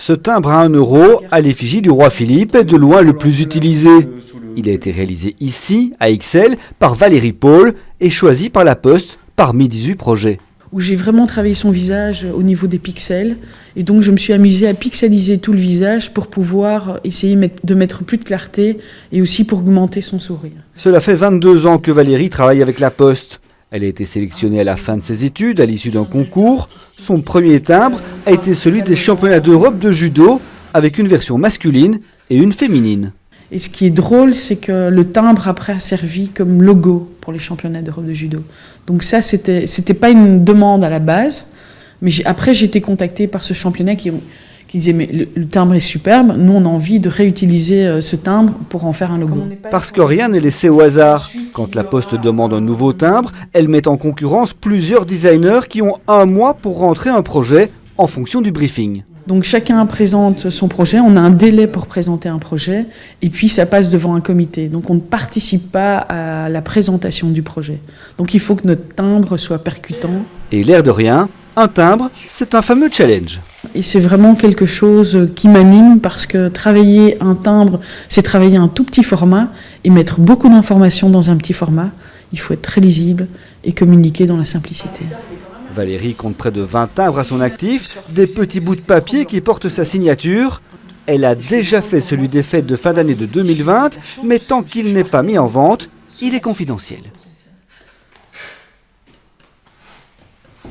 Ce timbre à 1 € à l'effigie du roi Philippe est de loin le plus utilisé. Il a été réalisé ici, à Ixelles, par Valérie Paul et choisi par la Poste parmi 18 projets. Où j'ai vraiment travaillé son visage au niveau des pixels. Et donc je me suis amusée à pixeliser tout le visage pour pouvoir essayer de mettre plus de clarté et aussi pour augmenter son sourire. Cela fait 22 ans que Valérie travaille avec la Poste. Elle a été sélectionnée à la fin de ses études, à l'issue d'un concours. Son premier timbre a été celui des championnats d'Europe de judo, avec une version masculine et une féminine. Et ce qui est drôle, c'est que le timbre après a servi comme logo pour les championnats d'Europe de judo. Donc ça, c'était pas une demande à la base, mais après j'ai été contactée par ce championnat qui disait mais le timbre est superbe, nous on a envie de réutiliser ce timbre pour en faire un logo. Parce que rien n'est laissé au hasard. Quand la Poste demande un nouveau timbre, elle met en concurrence plusieurs designers qui ont 1 mois pour rentrer un projet en fonction du briefing. Donc chacun présente son projet, on a un délai pour présenter un projet, et puis ça passe devant un comité. Donc on ne participe pas à la présentation du projet. Donc il faut que notre timbre soit percutant. Et l'air de rien, un timbre, c'est un fameux challenge. Et c'est vraiment quelque chose qui m'anime parce que travailler un timbre, c'est travailler un tout petit format et mettre beaucoup d'informations dans un petit format. Il faut être très lisible et communiquer dans la simplicité. Valérie compte près de 20 timbres à son actif, des petits bouts de papier qui portent sa signature. Elle a déjà fait celui des fêtes de fin d'année de 2020, mais tant qu'il n'est pas mis en vente, il est confidentiel.